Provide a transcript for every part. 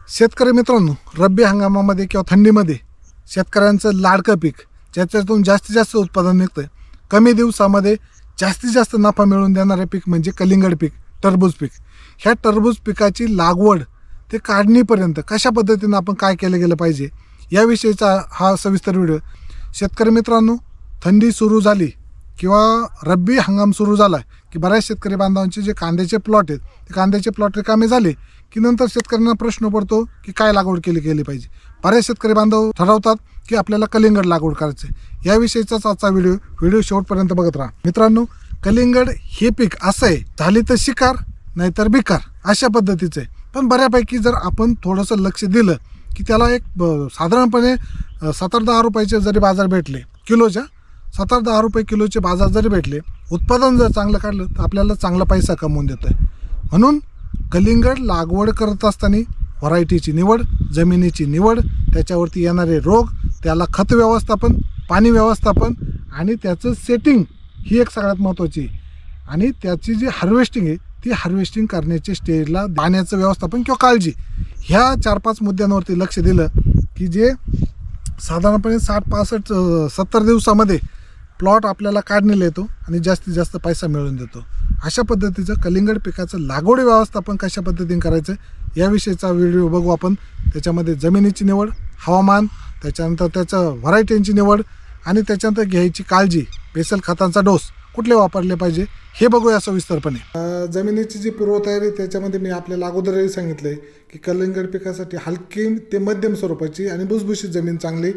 शेतकरी मित्रांनो, रब्बी हंगामामध्ये किंवा थंडीमध्ये शेतकऱ्यांचं लाडकं पीक ज्याच्यातून जास्तीत जास्त उत्पादन निघतं, कमी दिवसामध्ये जास्तीत जास्त नफा मिळवून देणारे पीक म्हणजे कलिंगड पीक, टरबूज पीक. ह्या टरबूज पिकाची लागवड ते काढणीपर्यंत कशा पद्धतीनं आपण काय केलं गेलं पाहिजे याविषयीचा हा सविस्तर व्हिडिओ. शेतकरी मित्रांनो, थंडी सुरू झाली किंवा रब्बी हंगाम सुरू झाला की बऱ्याच शेतकरी बांधवांचे जे कांद्याचे प्लॉट आहेत ते कांद्याचे प्लॉट रिकामे झाले की नंतर शेतकऱ्यांना प्रश्न पडतो की काय लागवड केली पाहिजे. बरेच शेतकरी बांधव ठरवतात की आपल्याला कलिंगड लागवड करायचं आहे. याविषयीचाच आजचा व्हिडिओ शेवटपर्यंत बघत राहा. मित्रांनो, कलिंगड हे पीक असं आहे, झाली तर शिकार नाहीतर बिकार अशा पद्धतीचं आहे. पण बऱ्यापैकी जर आपण थोडंसं लक्ष दिलं की त्याला एक साधारणपणे 7-10 रुपयाचे जरी बाजार भेटले किलोच्या, 7-10 रुपये किलोचे बाजार जरी भेटले, उत्पादन जर चांगलं काढलं तर आपल्याला चांगला पैसा कमवून देतं आहे. म्हणून कलिंगड लागवड करत असताना व्हरायटीची निवड, जमिनीची निवड, त्याच्यावरती येणारे रोग, त्याला खत व्यवस्थापन, पाणी व्यवस्थापन आणि त्याचं सेटिंग ही एक सगळ्यात महत्त्वाची. आणि त्याची जी हार्वेस्टिंग आहे ती हार्वेस्टिंग करण्याच्या स्टेजला पाण्याचं व्यवस्थापन किंवा काळजी, ह्या 4-5 मुद्द्यांवरती लक्ष दिलं की जे साधारणपणे 60, 65, 70 दिवसामध्ये प्लॉट आपल्याला काढणीला येतो आणि जास्तीत जास्त पैसा मिळवून देतो. अशा पद्धतीचं कलिंगड पिकाचं लागवड व्यवस्थापन कशा पद्धतीने करायचं याविषयीचा व्हिडिओ बघू आपण. त्याच्यामध्ये जमिनीची निवड, हवामान, त्याच्यानंतर त्याचं व्हरायटींची निवड आणि त्याच्यानंतर घ्यायची काळजी, बेसल खतांचा डोस कुठले वापरले पाहिजे हे बघूया सविस्तरपणे. जमिनीची जी पूर्वतयारी त्याच्यामध्ये मी आपल्याला अगोदरही सांगितलं की कलिंगड पिकासाठी हलकी ते मध्यम स्वरूपाची आणि भुसभुशीत जमीन चांगली,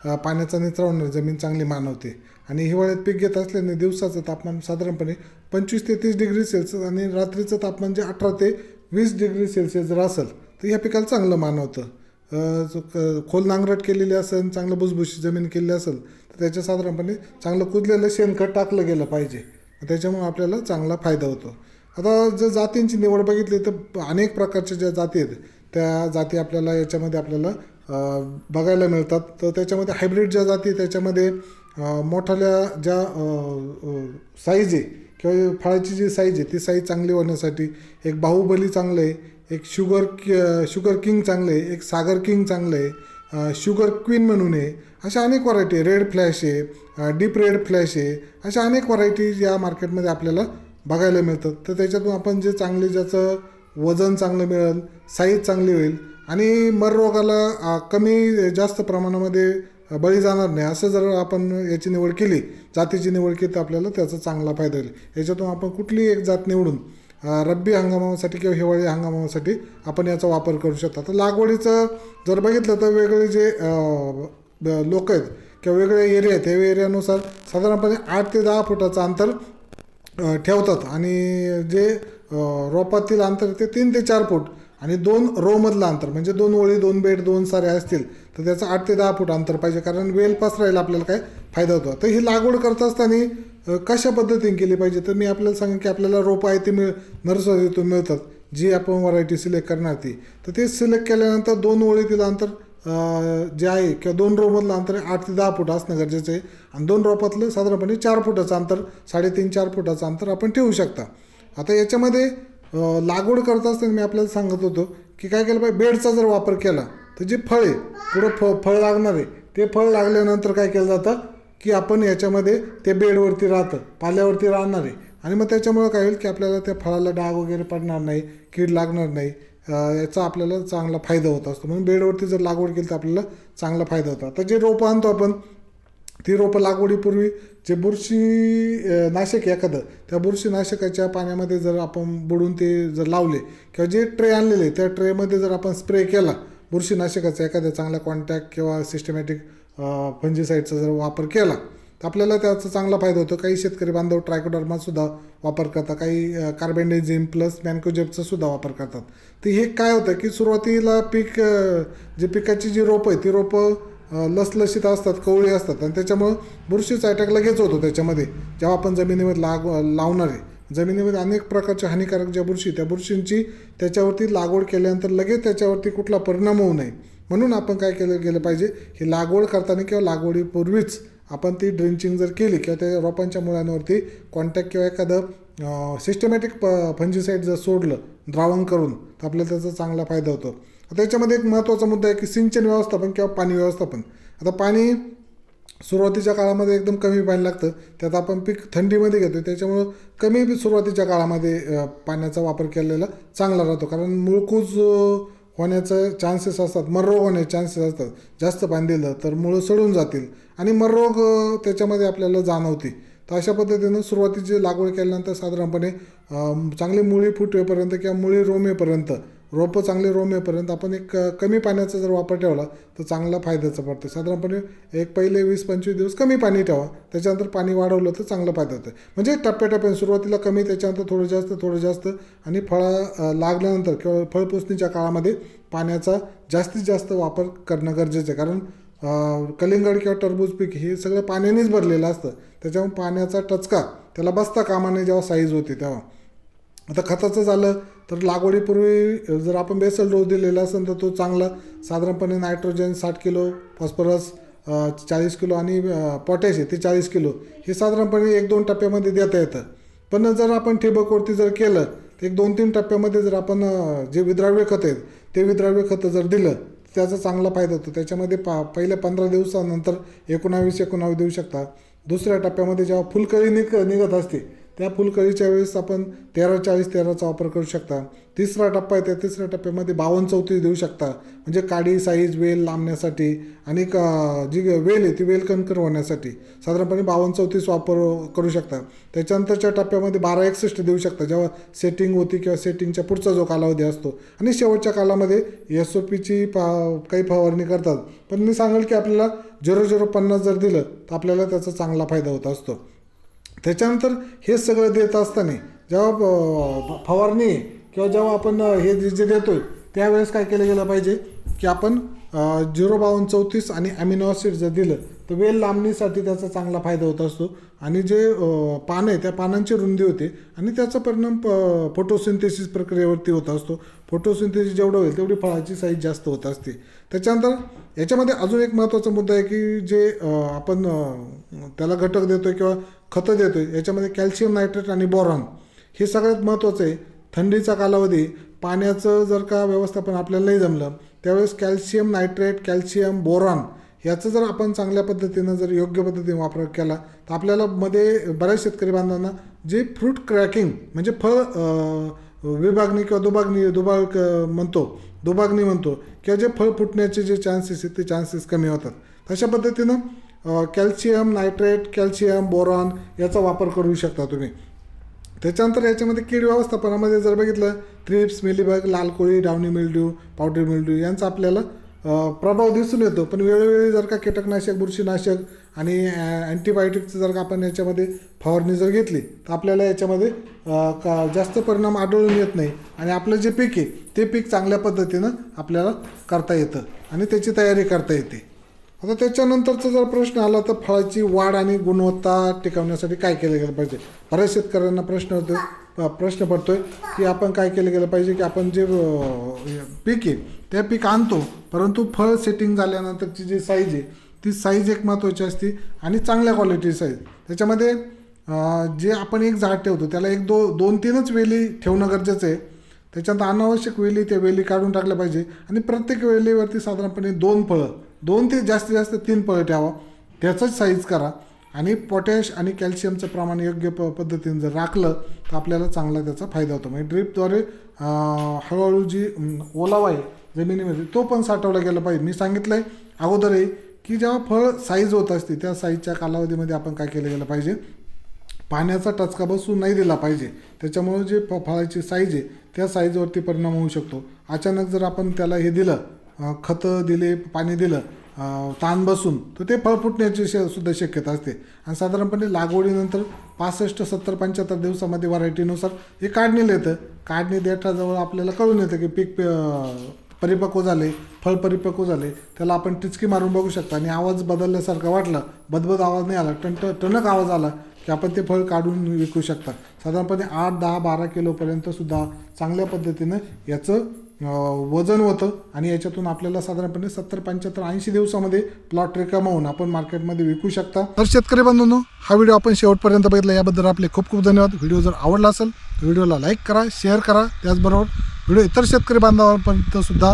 पाण्याचा निचरा होणारी जमीन चांगली मानवते. आणि हिवाळ्यात पीक घेत असल्याने दिवसाचं तापमान साधारणपणे 25 ते 30 डिग्री सेल्सिअस आणि रात्रीचं तापमान जे 18 ते 20 डिग्री सेल्सिअस जर असेल तर ह्या पिकाला चांगलं मानवतं. खोल नांगरट केलेली असेल, चांगलं भुसभुशीत जमीन केलेली असेल तर त्याच्या साधारणपणे चांगलं कुजलेलं शेणखत टाकलं गेलं पाहिजे. त्याच्यामुळे आपल्याला चांगला फायदा होतो. आता जर जातींची निवड बघितली तर अनेक प्रकारच्या ज्या जाती आहेत त्या जाती आपल्याला याच्यामध्ये बघायला मिळतात. तर त्याच्यामध्ये हायब्रिड ज्या जाती, त्याच्यामध्ये मोठाल्या ज्या साईज आहे किंवा फळाची जी साईज आहे ती साईज चांगली होण्यासाठी एक बाहुबली चांगलं आहे, एक शुगर किंग चांगलं आहे, एक सागर किंग चांगलं आहे, शुगर क्वीन म्हणून आहे. अशा अनेक व्हरायटी आहे, रेड फ्लॅश आहे, डीप रेड फ्लॅश आहे, अशा अनेक व्हरायटीज या मार्केटमध्ये आपल्याला बघायला मिळतात. तर त्याच्यातून आपण जे चांगले, ज्याचं वजन चांगलं मिळेल, साईज चांगली होईल आणि मर रोगाला कमी जास्त प्रमाणामध्ये बळी जाणार नाही असं जर आपण याची निवड केली, जातीची निवड केली तर आपल्याला त्याचा चांगला फायदा होईल. याच्यातून आपण कुठलीही एक जात निवडून रब्बी हंगामासाठी किंवा हिवाळी हंगामासाठी आपण याचा वापर करू शकतो. तर लागवडीचं जर बघितलं तर वेगळे जे लोक आहेत किंवा वेगळे एरिया आहेत त्या एरियानुसार साधारणपणे 8 ते 10 फुटाचं अंतर ठेवतात आणि जे रोपातील अंतर ते 3 ते 4 फूट आणि 2 रोमधलं अंतर म्हणजे 2 ओळी, 2 बेड, 2 सारे असतील तर त्याचं 8 ते 10 फूट अंतर पाहिजे, कारण वेल पसरायला आपल्याला काय फायदा होतो. तर ही लागवड करत असताना कशा पद्धतीने केली पाहिजे तर मी आपल्याला सांगेन की आपल्याला रोपं आहे ते नर्सरीतून मिळतात, जी आपण व्हरायटी सिलेक्ट करणार ती. तर ते सिलेक्ट केल्यानंतर 2 ओळीतील अंतर जे आहे किंवा 2 रोमधलं अंतर 8 ते 10 फूट असणं गरजेचं आहे आणि 2 रोपातलं साधारणपणे 4 फुटाचं अंतर, 3.5-4 फुटाचं अंतर आपण ठेवू शकता. आता याच्यामध्ये लागवड करत असताना मी आपल्याला सांगत होतो की काय केलं पाहिजे, बेडचा जर वापर केला तर जे फळ आहे पुढं फळ लागणार आहे ते फळ लागल्यानंतर काय केलं जातं की आपण याच्यामध्ये ते बेडवरती राहतं, पाल्यावरती राहणार आहे आणि मग त्याच्यामुळं काय होईल की आपल्याला त्या फळाला डाग वगैरे पडणार नाही, कीड लागणार नाही, याचा आपल्याला चांगला फायदा होत असतो. म्हणून बेडवरती जर लागवड केली तर आपल्याला चांगला फायदा होतो. आता जे रोपं आणतो आपण ती रोपं लागवडीपूर्वी जे बुरशीनाशक एखादं त्या बुरशीनाशकाच्या पाण्यामध्ये जर आपण बुडून ते जर लावले किंवा जे ट्रे आणलेले त्या ट्रेमध्ये जर आपण स्प्रे केला बुरशीनाशकाचा एखाद्या चांगला कॉन्टॅक्ट किंवा सिस्टमॅटिक फंजीसाईडचा जर वापर केला तर आपल्याला त्याचा चांगला फायदा होतो. काही शेतकरी बांधव ट्रायकोडर्मासुद्धा वापर करतात, काही कार्बेंडाझिम प्लस मॅन्कोजेबचा सुद्धा वापर करतात. तर हे काय होतं की सुरुवातीला पिकाची जी रोपं आहे ती रोपं लसलशीत असतात, कवळी असतात आणि त्याच्यामुळं बुरशीचा अटॅक लगेच होतो त्याच्यामध्ये. जेव्हा आपण जमिनीमध्ये लावणार आहे, जमिनीमध्ये अनेक प्रकारच्या हानिकारक ज्या त्या बुरशींची त्याच्यावरती लागवड केल्यानंतर लगेच त्याच्यावरती कुठला परिणाम होऊ नये म्हणून आपण काय गेलं पाहिजे, ही लागवड करताना किंवा लागवडीपूर्वीच आपण ती ड्रिंचिंग जर केली किंवा त्या रोपांच्या मुळांवरती कॉन्टॅक्ट किंवा एखादं सिस्टमॅटिक फंजीसाईड जर सोडलं द्रावण करून तर आपल्याला त्याचा चांगला फायदा होतो. आता याच्यामध्ये एक महत्त्वाचा मुद्दा आहे की सिंचन व्यवस्थापन किंवा पाणी व्यवस्थापन. आता पाणी सुरुवातीच्या काळामध्ये एकदम कमी पाणी लागतं, त्यात आपण पीक थंडीमध्ये घेतो, त्याच्यामुळं कमी सुरुवातीच्या काळामध्ये पाण्याचा वापर केलेला चांगला राहतो. कारण मुळकूज होण्याचं चान्सेस असतात, मररोग होण्याचे चान्सेस असतात. जास्त पाणी दिलं तर मुळं सडून जातील आणि मररोग त्याच्यामध्ये आपल्याला जाणवते. तर अशा पद्धतीनं सुरुवातीची लागवड केल्यानंतर साधारणपणे चांगली मुळी फुटवेपर्यंत किंवा मुळी रोमेपर्यंत, रोपं चांगले रोमेपर्यंत आपण एक कमी पाण्याचा जर वापर ठेवला तर चांगला फायद्याचं पडतं. साधारणपणे एक पहिले 20-25 दिवस कमी पाणी ठेवा, त्याच्यानंतर पाणी वाढवलं तर चांगला फायदा होतं. म्हणजे टप्प्याटप्प्याने सुरुवातीला कमी, त्याच्यानंतर थोडं जास्त आणि फळं लागल्यानंतर किंवा फळपुसणीच्या काळामध्ये पाण्याचा जास्तीत जास्त वापर करणं गरजेचं आहे. कारण कलिंगड किंवा टरबूज पीक हे सगळं पाण्यानेच भरलेलं असतं, त्याच्यामुळे पाण्याचा टचका त्याला बसता कामा नये जेव्हा साईज होते तेव्हा. आता खताचं झालं तर लागवडीपूर्वी जर आपण बेसल डोस दिलेला असेल तर तो चांगला, साधारणपणे नायट्रोजन 60 किलो, फॉस्फरस 40 किलो आणि पोटॅश ते 40 किलो हे साधारणपणे 1-2 टप्प्यामध्ये देता येतं. पण जर आपण ठिबकवरती जर केलं तर 1-2-3 टप्प्यामध्ये जर आपण जे विद्राव्य खत आहेत ते विद्राव्य खतं जर दिलं त्याचा चांगला फायदा होतो. त्याच्यामध्ये पहिल्या 15 दिवसानंतर 19 देऊ शकता. दुसऱ्या टप्प्यामध्ये जेव्हा फुलकळी निघत असते त्या फुलकळीच्या वेळेस आपण 13-40-13चा वापर करू शकता. तिसरा टप्पा आहे त्या तिसऱ्या टप्प्यामध्ये 52-34 देऊ शकता, म्हणजे काडी साईज वेल लांबण्यासाठी आणि जी वेल आहे ती वेल कणकर होण्यासाठी साधारणपणे 52-34 वापर करू शकता. त्याच्यानंतरच्या टप्प्यामध्ये 12-61 देऊ शकता जेव्हा सेटिंग होती किंवा सेटिंगच्या पुढचा जो कालावधी असतो. आणि शेवटच्या कालामध्ये SOPची काही फवारणी करतात, पण मी सांगेल की आपल्याला 0-0-50 जर दिलं तर आपल्याला त्याचा चांगला फायदा होत असतो. त्याच्यानंतर हे सगळं देत असताना जेव्हा फवारणी किंवा जेव्हा आपण हे जे देतोय त्यावेळेस काय केलं गेलं पाहिजे की आपण 0-52-34 आणि अमिनो ॲसिड जर दिलं तर वेल लांबणीसाठी त्याचा चांगला फायदा होत असतो. आणि जे पानं आहे त्या पानांची रुंदी होते आणि त्याचा परिणाम फोटोसिंथेसिस प्रक्रियेवरती होत असतो. फोटोसिंथेसिस जेवढं होईल तेवढी फळाची साईज जास्त होत असते. त्याच्यानंतर याच्यामध्ये अजून एक महत्त्वाचा मुद्दा आहे की जे आपण त्याला घटक देतो आहे किंवा खतं देतो आहे याच्यामध्ये कॅल्शियम नायट्रेट आणि बोरॉन हे सगळ्यात महत्त्वाचं आहे. थंडीचा कालावधी पाण्याचं जर का व्यवस्थापन आपल्याला नाही जमलं त्यावेळेस कॅल्शियम नायट्रेट, कॅल्शियम, बोरॉन याचं जर आपण चांगल्या पद्धतीनं जर योग्य पद्धतीने वापर केला तर आपल्याला मध्ये बऱ्याच शेतकरी बांधवांना जे फ्रूट क्रॅकिंग म्हणजे फळ विभागणी किंवा दुभागणी म्हणतो किंवा जे फळ फुटण्याचे जे चान्सेस आहेत ते चान्सेस कमी होतात. अशा पद्धतीनं कॅल्शियम नायट्रेट, कॅल्शियम, बोरॉन याचा वापर करू शकता तुम्ही. त्याच्यानंतर याच्यामध्ये कीड व्यवस्थापनामध्ये जर बघितलं थ्रिप्स, मिलीबग, लाल कोळी, डावणी मिल्ड्यू, पावडर मिल्ड्यू यांचा आपल्याला प्रभाव दिसून येतो. पण वेळोवेळी जर का कीटकनाशक, बुरशीनाशक आणि अँटीबायोटिकचं जर का आपण याच्यामध्ये फवारणी जर घेतली तर आपल्याला याच्यामध्ये जास्त परिणाम आढळून येत नाही आणि आपलं जे पीक आहे ते पीक चांगल्या पद्धतीनं आपल्याला करता येतं आणि त्याची तयारी करता येते. आता त्याच्यानंतरचा जर प्रश्न आला तर फळाची वाढ आणि गुणवत्ता टिकवण्यासाठी काय केलं गेलं पाहिजे. बऱ्याच शेतकऱ्यांना प्रश्न पडतोय की आपण काय केलं गेलं पाहिजे की आपण जे पीक आहे ते पीक आणतो परंतु फळ सेटिंग झाल्यानंतरची जी साईज आहे ती साईज एक महत्त्वाची असते आणि चांगल्या क्वालिटी साईज. त्याच्यामध्ये जे आपण एक झाड ठेवतो त्याला 2-3च वेली ठेवणं गरजेचं आहे. त्याच्यानंतर अनावश्यक वेली त्या वेली काढून टाकल्या पाहिजे आणि प्रत्येक वेलीवरती साधारणपणे 2 ते जास्तीत जास्त 3 फळं ठेवा, त्याचंच साईज करा आणि पोटॅश आणि कॅल्शियमचं प्रमाण योग्य पद्धतीने जर राखलं तर आपल्याला चांगला त्याचा फायदा होतो. म्हणजे ड्रीपद्वारे हळूहळू जी ओलावा आहे जमिनीमध्ये तो पण साठवला गेला पाहिजे. मी सांगितलं आहे अगोदरही की जेव्हा फळ साईज होत असते त्या साईजच्या कालावधीमध्ये आपण काय केलं गेलं पाहिजे, पाण्याचा टचका बसू नाही दिला पाहिजे. त्याच्यामुळे जे फळाची साईज आहे त्या साईजवरती परिणाम होऊ शकतो. अचानक जर आपण त्याला हे दिलं, खतं दिले, पाणी दिलं, ताण बसून तर ते फळ फुटण्याची सुद्धा शक्यता असते. आणि साधारणपणे लागवडीनंतर 65, 70, 75 दिवसामध्ये व्हरायटीनुसार हे काढणीला येतं. काढणी देठाजवळ आपल्याला कळून येतं की पीक परिपक्व झाले, फळ परिपक्व झाले, त्याला आपण टिचकी मारून बघू शकता. आणि आवाज बदलल्यासारखं वाटलं, बदबद आवाज नाही आला, टणक आवाज आला की आपण ते फळ काढून विकू शकता. साधारणपणे 8, 10, 12 किलोपर्यंत सुद्धा चांगल्या पद्धतीनं याचं वजन होतं आणि याच्यातून आपल्याला साधारणपणे 70, 75, 80 दिवसामध्ये प्लॉट रिकामा होऊन आपण मार्केटमध्ये विकू शकता. तर शेतकरी बंधूंनो, हा व्हिडिओ आपण शेवटपर्यंत बघितला याबद्दल आपले खूप खूप धन्यवाद. व्हिडिओ जर आवडला असेल तर व्हिडिओला लाईक करा, शेअर करा, त्याचबरोबर व्हिडिओ इतर शेतकरी बांधवांपर्यंत सुद्धा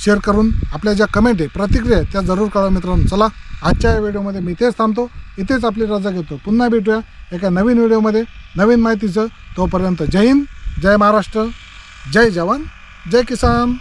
शेअर करून आपल्या ज्या कमेंट आहे प्रतिक्रिया आहे त्या जरूर कळवा मित्रांनो. चला आजच्या या व्हिडिओमध्ये मी इथेच थांबतो, इथेच आपली रजा घेतो. पुन्हा भेटूया एका नवीन व्हिडिओमध्ये नवीन माहितीचं. तोपर्यंत जय हिंद, जय महाराष्ट्र, जय जवान, जय किसान.